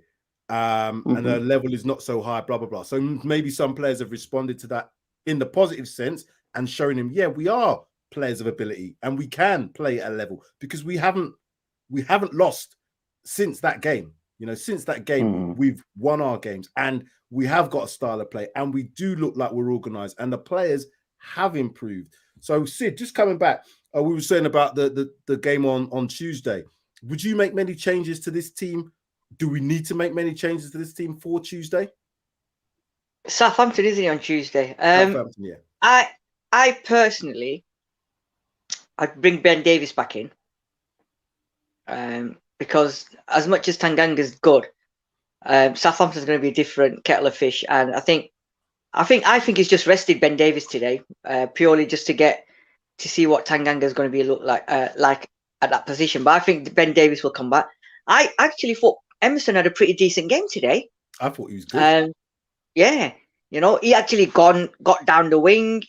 and the level is not so high, blah blah blah. So maybe some players have responded to that in the positive sense and showing him, yeah, we are players of ability and we can play at a level, because we haven't lost since that game. Since that game, we've won our games and we have got a style of play and we do look like we're organized and the players have improved. So Sid, just coming back, we were saying about the game on Tuesday. Would you make many changes to this team? Do we need to make many changes to this team for Tuesday?
Southampton, isn't it, on Tuesday?
Southampton, yeah.
I personally, I'd bring Ben Davies back in. Because as much as Tanganga's good, Southampton's going to be a different kettle of fish, and I think he's just rested Ben Davies today, purely just to see what Tanganga's going to be look like at that position. But I think Ben Davies will come back. I actually thought Emerson had a pretty decent game today.
I thought he was good.
Yeah, he actually got down the wing.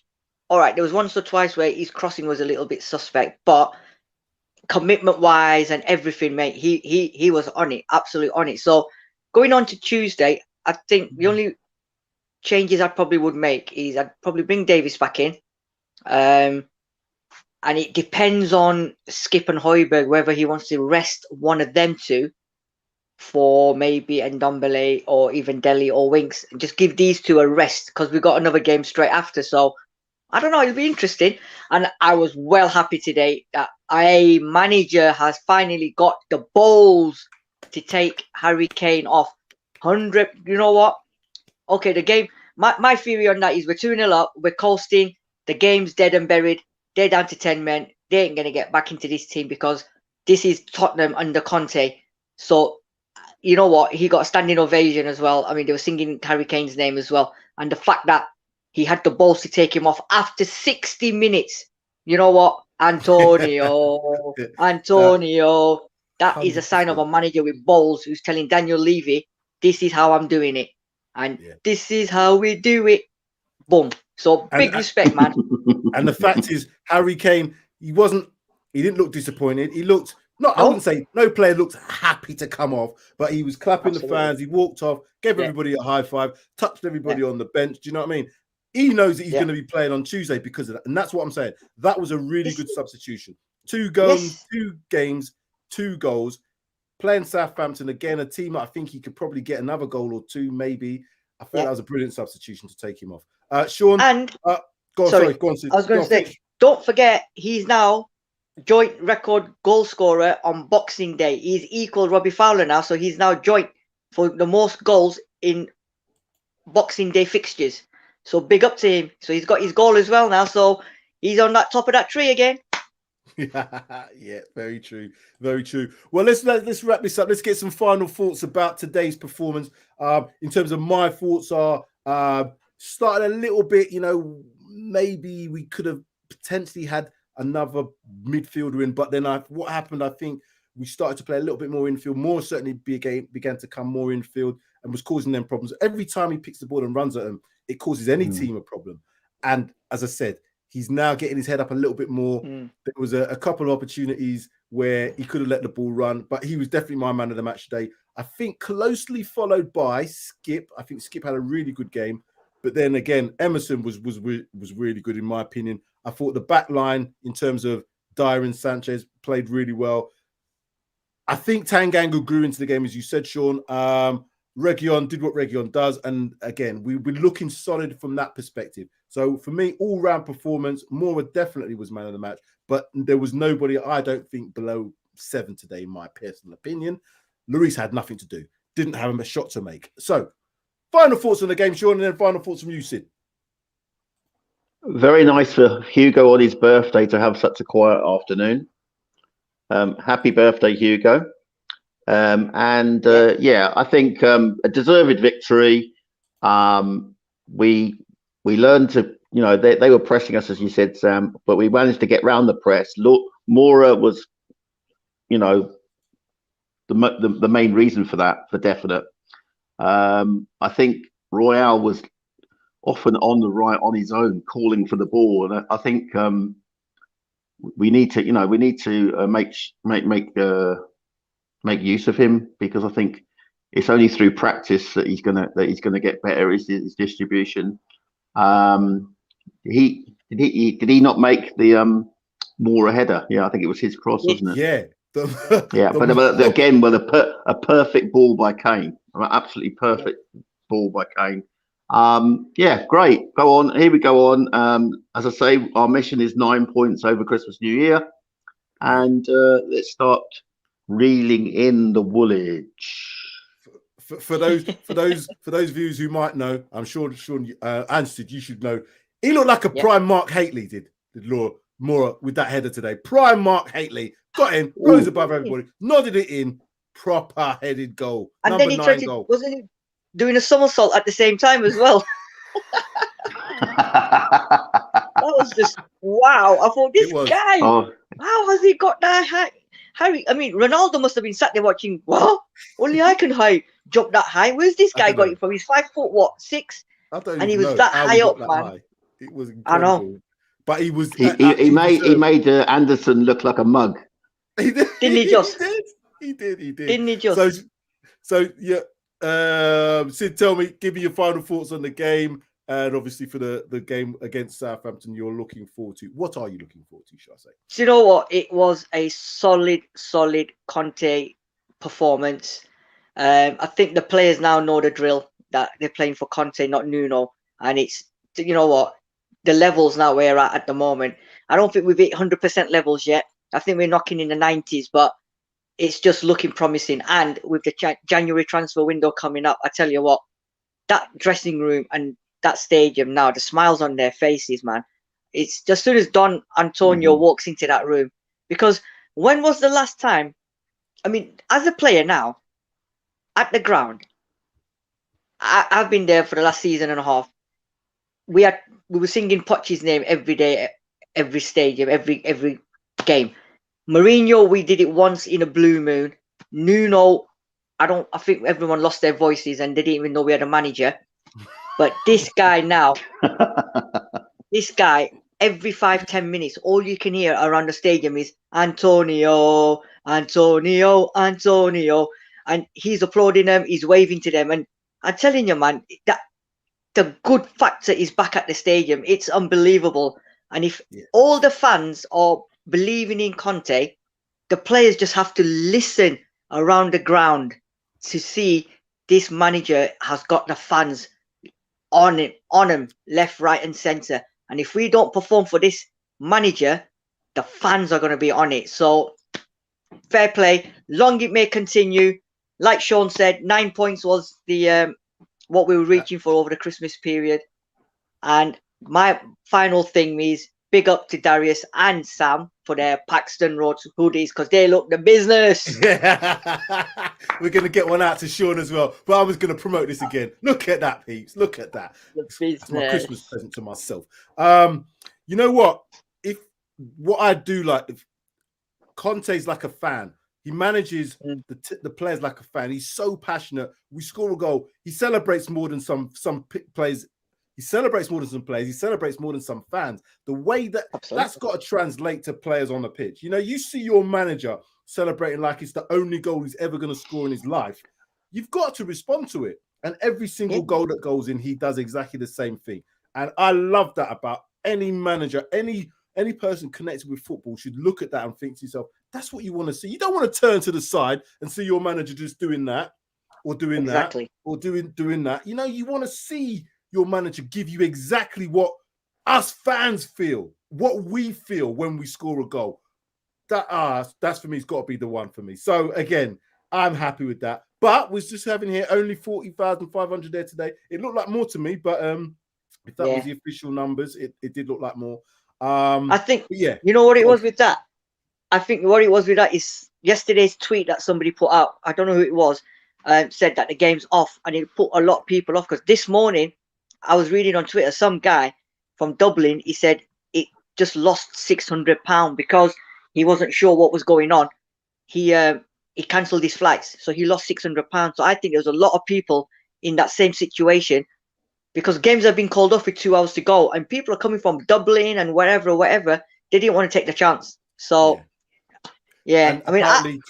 All right, there was once or twice where his crossing was a little bit suspect, but commitment wise and everything, mate, he was on it, absolutely on it. So going on to Tuesday, I think the only changes I probably would make is I'd probably bring Davies back in, and it depends on Skip and Højbjerg whether he wants to rest one of them two for maybe Ndombele or even Dele or Winks, and just give these two a rest because we've got another game straight after. So I don't know, it'll be interesting. And I was well happy today that a manager has finally got the balls to take Harry Kane off. 100, you know what? Okay, the game, my theory on that is we're 2-0 up, we're coasting, the game's dead and buried, they're down to 10 men, they ain't going to get back into this team because this is Tottenham under Conte. So, you know what? He got a standing ovation as well. I mean, they were singing Harry Kane's name as well. And the fact that he had the balls to take him off after 60 minutes. You know what? Antonio, that is a sign of a manager with balls who's telling Daniel Levy, this is how I'm doing it. And this is how we do it. Boom. So big respect, man.
And the fact is, Harry Kane, he didn't look disappointed. He looked, I wouldn't say no player looked happy to come off, but he was clapping the fans. He walked off, gave everybody a high five, touched everybody on the bench. Do you know what I mean? He knows that he's going to be playing on Tuesday because of that. And that's what I'm saying. That was a really good substitution. 2 goals, 2 games, 2 goals. Playing Southampton, again, a team I think he could probably get another goal or 2, maybe. I felt that was a brilliant substitution to take him off. Sean, go on, sorry, go on.
I was going to say, don't forget, he's now joint record goal scorer on Boxing Day. He's equal Robbie Fowler now, so he's now joint for the most goals in Boxing Day fixtures. So big up to him. So he's got his goal as well now. So he's on that top of that tree again.
Yeah, very true. Very true. Well, let's wrap this up. Let's get some final thoughts about today's performance. In terms of my thoughts are started a little bit, maybe we could have potentially had another midfielder in, but then what happened, I think we started to play a little bit more infield, more certainly began to come more infield and was causing them problems. Every time he picks the ball and runs at them, it causes any team a problem. And as I said, he's now getting his head up a little bit more. There was a couple of opportunities where he could have let the ball run, but he was definitely my man of the match today. I think closely followed by Skip. I think Skip had a really good game. But then again, Emerson was really good in my opinion. I thought the back line in terms of Dyer and Sanchez played really well. I think Tanganga grew into the game, as you said, Sean. Reguilon did what Reguilon does. And again, we're looking solid from that perspective. So for me, all-round performance, Moura definitely was man of the match. But there was nobody, I don't think, below 7 today, in my personal opinion. Lloris had nothing to do. Didn't have a shot to make. So, final thoughts on the game, Sean, and then final thoughts from you, Sid.
Very nice for Hugo on his birthday to have such a quiet afternoon. Happy birthday, Hugo. I think a deserved victory. We learned to, they were pressing us, as you said, Sam, but we managed to get round the press. Mora was, you know, the main reason for that, for definite. I think Royale was often on the right on his own, calling for the ball, and I think we need to, make use of him, because I think it's only through practice that he's gonna get better his distribution. Did he not make the Mora header? Yeah, I think it was his cross, wasn't it?
Yeah.
But again, with a perfect ball by Kane, absolutely perfect ball by Kane. Yeah, great. Go on. Here we go on. As I say, our mission is 9 points over Christmas, New Year, and let's start reeling in the woolage.
For those viewers who might know, I'm sure Sean answered. You should know. He looked like a prime Mark Hateley did Mora with that header today. Prime Mark Hateley got him, rose above everybody, nodded it in, proper headed goal.
And
Number
then he
9
tried to,
goal.
wasn't he doing a somersault at the same time as well? That was just wow. I thought this guy, how has he got that high? I mean, Ronaldo must have been sat there watching. What? Only I can jump that high. Where's this guy got it from? He's 5'6", and he was that high up, man.
It was incredible.
I know.
But he was.
He made Anderson look like a mug.
He did.
Didn't he just?
He did.
Didn't he just?
So yeah. Sid, tell me, give me your final thoughts on the game, and obviously for the game against Southampton, you're looking forward to. What are you looking forward to, shall I say?
So you know what? It was a solid Conte performance. I think the players now know the drill, that they're playing for Conte, not Nuno, and it's, you know what, the levels now we're at the moment. I don't think we've hit 100% levels yet. I think we're knocking in the 90s, but it's just looking promising. And with the January transfer window coming up, I tell you what, that dressing room and that stadium now, the smiles on their faces, man. It's just as soon as Don Antonio walks into that room. Because when was the last time? I mean, as a player now, at the ground, I've been there for the last season and a half. We were singing Poch's name every day, every stadium, every game. Mourinho, we did it once in a blue moon. Nuno, I think everyone lost their voices and they didn't even know we had a manager. But this guy now, this guy, every 5-10 minutes, all you can hear around the stadium is Antonio, Antonio, Antonio. And he's applauding them, he's waving to them. And I'm telling you, man, that the good factor is back at the stadium. It's unbelievable. And if all the fans are believing in Conte, the players just have to listen around the ground to see this manager has got the fans on him, left, right, and centre. And if we don't perform for this manager, the fans are going to be on it. So fair play, long it may continue. Like Sean said, 9 points was the what we were reaching for over the Christmas period. And my final thing is big up to Darius and Sam for their Paxton Road hoodies, because they look the business.
We're going to get one out to Sean as well. But I was going to promote this again. Look at that, peeps. Look at that. That's my Christmas present to myself. You know what? What I do like, Conte's like a fan. He manages the players like a fan. He's so passionate. We score a goal. He celebrates more than some players. He celebrates more than some players. He celebrates more than some fans. The way that's got to translate to players on the pitch. You know, you see your manager celebrating like it's the only goal he's ever going to score in his life. You've got to respond to it. And every single goal that goes in, he does exactly the same thing. And I love that about any manager, any person connected with football should look at that and think to yourself, that's what you want to see. You don't want to turn to the side and see your manager just doing that or doing that or doing that. You know, you want to see your manager give you exactly what us fans feel, what we feel when we score a goal. That's for me, it's got to be the one for me. So again, I'm happy with that. But we're just having here only 40,500 there today. It looked like more to me, but if that was the official numbers, it did look like more.
I think, you know what it was with that? I think what it was with that is yesterday's tweet that somebody put out. I don't know who it was, said that the game's off, and it put a lot of people off, because this morning I was reading on Twitter, some guy from Dublin, he said it just lost £600 because he wasn't sure what was going on. He cancelled his flights, so he lost £600. So I think there was a lot of people in that same situation, because games have been called off with 2 hours to go, and people are coming from Dublin and whatever. They didn't want to take the chance. So yeah,
And
I mean,
apparently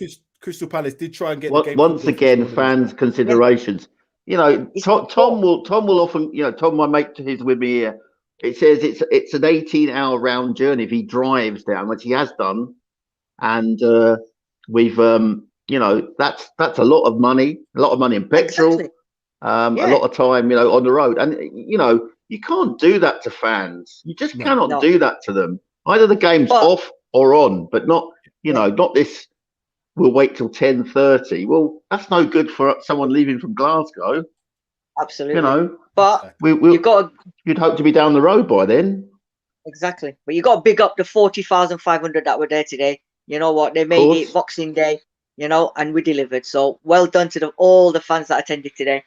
Crystal Palace did try and get the game
once again, fans' considerations. You know, Tom will often, you know, Tom, my mate, who's with me here, it says it's an 18-hour round journey if he drives down, which he has done, and we've you know, that's a lot of money in petrol,
exactly.
a lot of time, you know, on the road, and you know, you can't do that to fans. You just cannot do that to them. Either the game's off or on, but not, you know, not this. We'll wait till 10:30. Well, that's no good for someone leaving from Glasgow.
Absolutely.
You know,
but
you'd hope to be down the road by then.
Exactly. But you got to big up the 40,500 that were there today. You know what? They made it Boxing Day, you know, and we delivered. So well done to all the fans that attended today.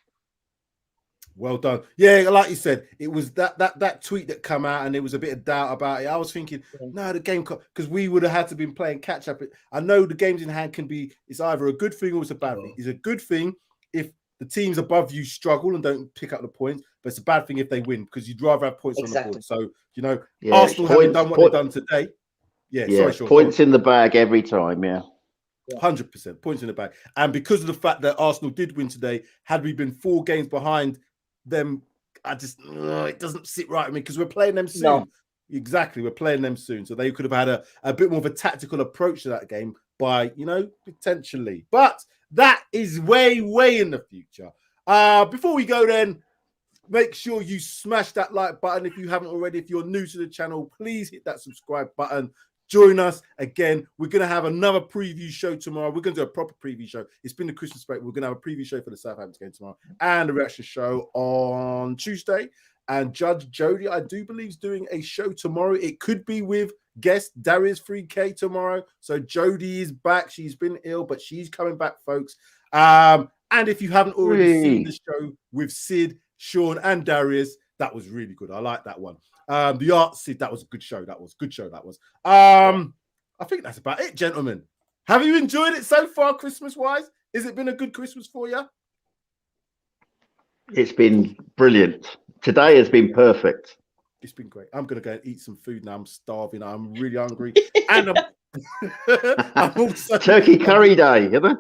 Well done. Yeah, like you said, it was that tweet that come out and there was a bit of doubt about it. I was thinking, no, the game, because we would have had to been playing catch up. I know the games in hand can be, it's either a good thing or it's a bad thing. It's a good thing if the teams above you struggle and don't pick up the points, but it's a bad thing if they win, because you'd rather have points on the board. So, you know, Arsenal having done what they've done today. Sorry, Sean,
points in the bag every time,
100% points in the bag. And because of the fact that Arsenal did win today, had we been 4 games behind them, it doesn't sit right with me, because we're playing them soon. No. Exactly, we're playing them soon. So they could have had a bit more of a tactical approach to that game by, you know, potentially. But that is way, way in the future. Before we go then, make sure you smash that like button if you haven't already. If you're new to the channel, please hit that subscribe button. Join us again. We're going to have another preview show tomorrow. We're going to do a proper preview show. It's been the Christmas break. We're going to have a preview show for the Southampton game tomorrow and a reaction show on Tuesday. And Judge Jody, I do believe, is doing a show tomorrow. It could be with guest Darius 3K tomorrow. So Jody is back. She's been ill, but she's coming back, folks. And if you haven't already seen the show with Sid, Sean, and Darius, that was really good. I like that one. The art, Sid, that was a good show. That was good show. That was. I think that's about it, gentlemen. Have you enjoyed it so far, Christmas-wise? Has it been a good Christmas for you?
It's been brilliant. Today has been perfect.
It's been great. I'm going to go and eat some food now. I'm starving. I'm really hungry. And I'm also...
Turkey curry day, isn't it?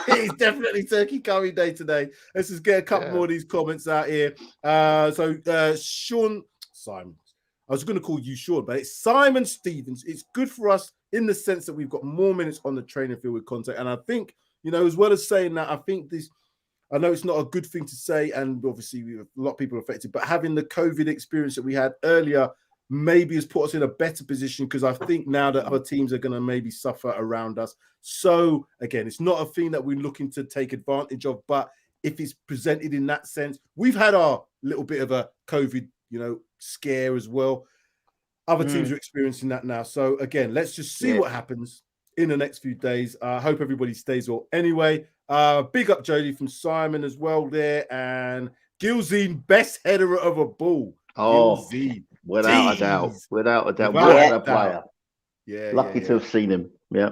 It is definitely turkey curry day today. Let's just get a couple more of these comments out here. Simon. I was going to call you Sean, but it's Simon Stevens. It's good for us in the sense that we've got more minutes on the training field with contact. And I think, you know, as well as saying that, I know it's not a good thing to say, and obviously a lot of people are affected, but having the COVID experience that we had earlier maybe has put us in a better position, because I think now that other teams are going to maybe suffer around us. So, again, it's not a thing that we're looking to take advantage of, but if it's presented in that sense, we've had our little bit of a COVID, you know, scare as well. Other teams are experiencing that now. So, again, let's just see what happens in the next few days. I hope everybody stays well. Anyway, big up Jody from Simon as well there. And Gilzine, best header of a ball. Gilzine.
Without a doubt. What a player.
Yeah.
Lucky to have seen him. Yeah.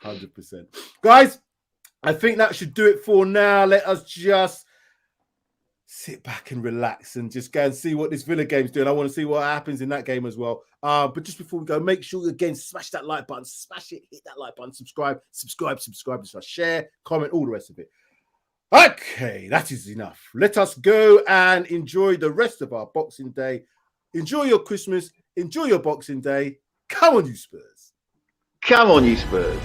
100%. Guys, I think that should do it for now. Let us just sit back and relax and just go and see what this Villa game's doing. I want to see what happens in that game as well. But just before we go, make sure, again, smash that like button, smash it, hit that like button, subscribe, share, comment, all the rest of it. Okay, that is enough. Let us go and enjoy the rest of our Boxing Day. Enjoy your Christmas. Enjoy your Boxing Day. Come on, you Spurs.
Come on, you Spurs.